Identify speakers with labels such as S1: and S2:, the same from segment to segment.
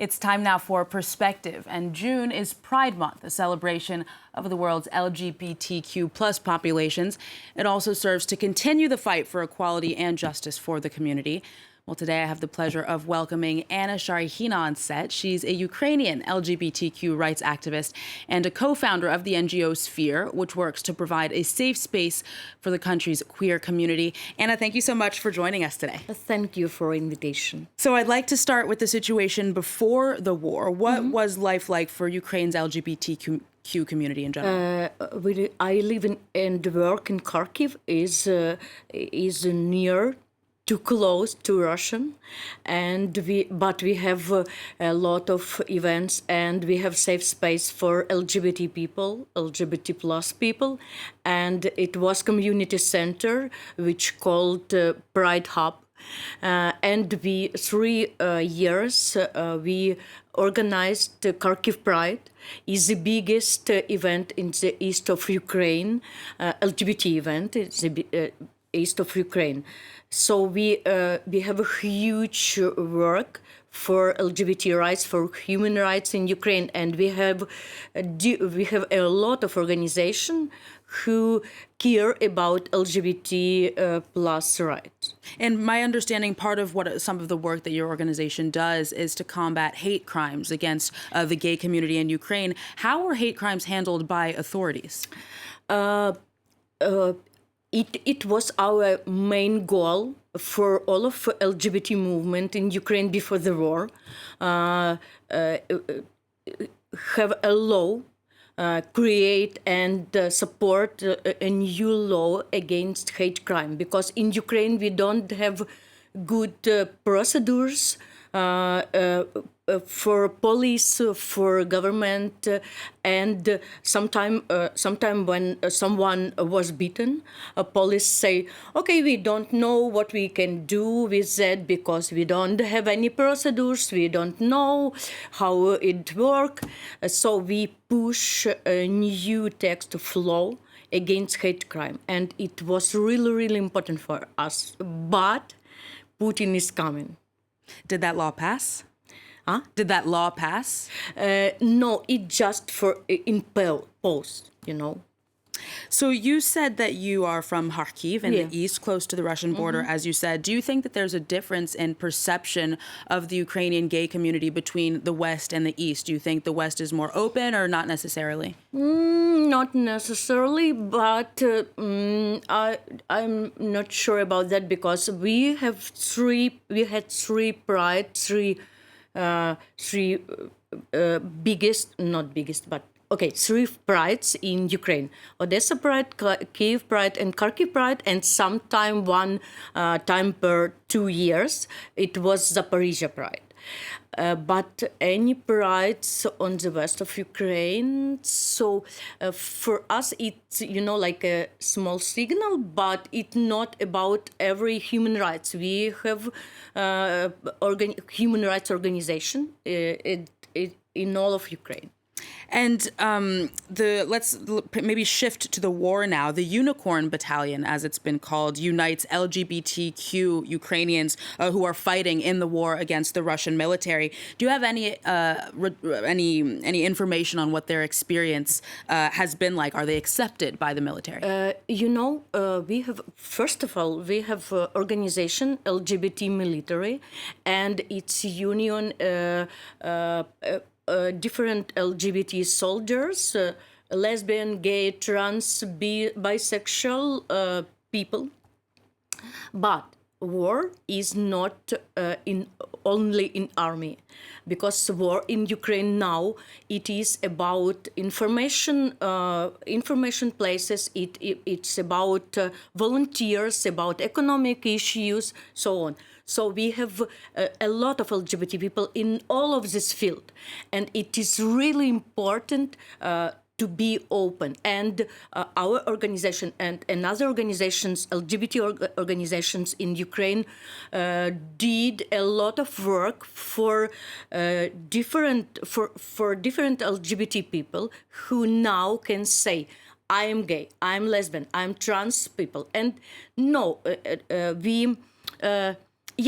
S1: It's time now for Perspective, and June is Pride Month, a celebration of the world's LGBTQ plus populations. It also serves to continue the fight for equality and justice for the community. Well, today I have the pleasure of welcoming Anna Sharyhina on set. She's a Ukrainian LGBTQ rights activist and a co-founder of the NGO Sphere, which works to provide a safe space for the country's queer community. Anna, thank you so much for joining us today.
S2: Thank you for invitation.
S1: So I'd like to start with the situation before the war. What was life like for Ukraine's LGBTQ community in general?
S2: I live and work in Kharkiv, is near too close to Russian, but we have a lot of events, and we have safe space for LGBT people, LGBT plus people, and it was community center which called Pride Hub, and we 3 years we organized Kharkiv Pride. Is the biggest event in the east of Ukraine, LGBT event. It's the east of Ukraine. So we have a huge work for LGBT rights, for human rights in Ukraine, and we have a lot of organizations who care about LGBT plus rights.
S1: And my understanding, part of what some of the work that your organization does is to combat hate crimes against the gay community in Ukraine. How are hate crimes handled by authorities?
S2: It was our main goal for all of LGBT movement in Ukraine before the war, have a law, create and support a new law against hate crime, because in Ukraine we don't have good procedures for police, for government, and sometime when someone was beaten, police say, okay, we don't know what we can do with that because we don't have any procedures, we don't know how it works. So we push a new text of law against hate crime, and it was really, really important for us. But Putin is coming.
S1: Did that law pass?
S2: Huh?
S1: Did that law pass?
S2: No, it just for in post, you know.
S1: So you said that you are from Kharkiv in the east, close to the Russian border, as you said. Do you think that there's a difference in perception of the Ukrainian gay community between the West and the East? Do you think the West is more open, or not necessarily?
S2: Not necessarily, but I'm not sure about that, because we had three three prides in Ukraine: Odessa Pride, Kyiv Pride, and Kharkiv Pride, and sometime one time per 2 years it was Zaporizhia Pride. But any prides on the west of Ukraine, so for us it's, like a small signal, but it's not about every human rights. We have human rights organization in all of Ukraine.
S1: And let's maybe shift to the war now. The Unicorn Battalion, as it's been called, unites LGBTQ Ukrainians who are fighting in the war against the Russian military. Do you have any information on what their experience has been like? Are they accepted by the military?
S2: We have, first of all, organization LGBT military, and its union. Different LGBT soldiers, lesbian, gay, trans, bisexual people. But war is not only in army, because war in Ukraine now, it is about information places. It's about volunteers, about economic issues, so on. So we have a lot of LGBT people in all of this field, and it is really important to be open. And our organization and other organizations, LGBT organizations in Ukraine, did a lot of work for different LGBT people who now can say, I am gay, I'm lesbian, I'm trans people. And no,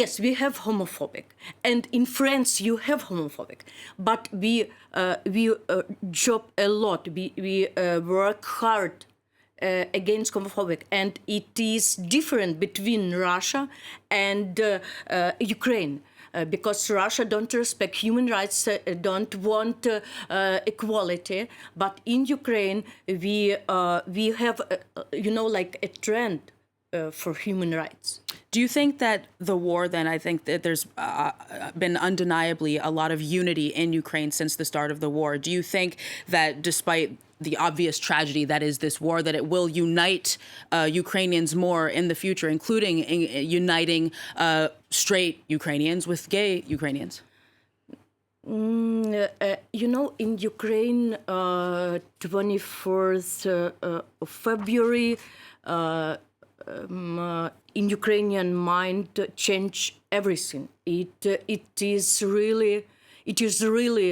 S2: Yes, we have homophobic, and in France you have homophobic, but we job a lot. We work hard against homophobic, and it is different between Russia and Ukraine. Because Russia don't respect human rights, don't want equality, but in Ukraine we have like a trend for human rights.
S1: Do you think that the war, then, I think that there's been undeniably a lot of unity in Ukraine since the start of the war. Do you think that despite the obvious tragedy that is this war, that it will unite Ukrainians more in the future, including uniting straight Ukrainians with gay Ukrainians?
S2: In Ukraine, 24th of February, in Ukrainian mind, change everything. It is really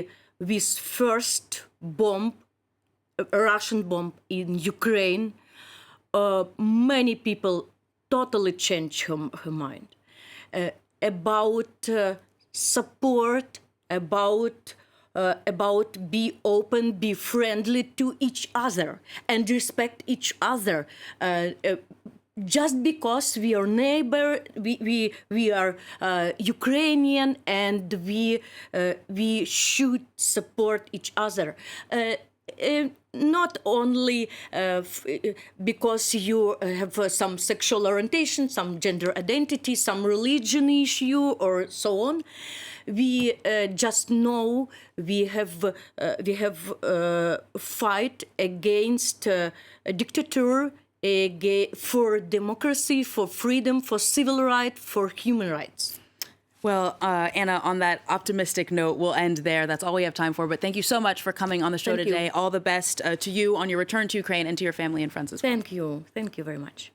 S2: this first bomb, a Russian bomb in Ukraine. Many people totally change her mind about support, about be open, be friendly to each other, and respect each other. Just because we are neighbor, we are Ukrainian, and we should support each other. Not only because you have some sexual orientation, some gender identity, some religion issue, or so on. We just know we have fight against a dictator, for democracy, for freedom, for civil rights, for human rights.
S1: Well, Anna, on that optimistic note, we'll end there. That's all we have time for. But thank you so much for coming on the show today. All the best to you on your return to Ukraine and to your family and friends as well.
S2: Thank you. Thank you very much.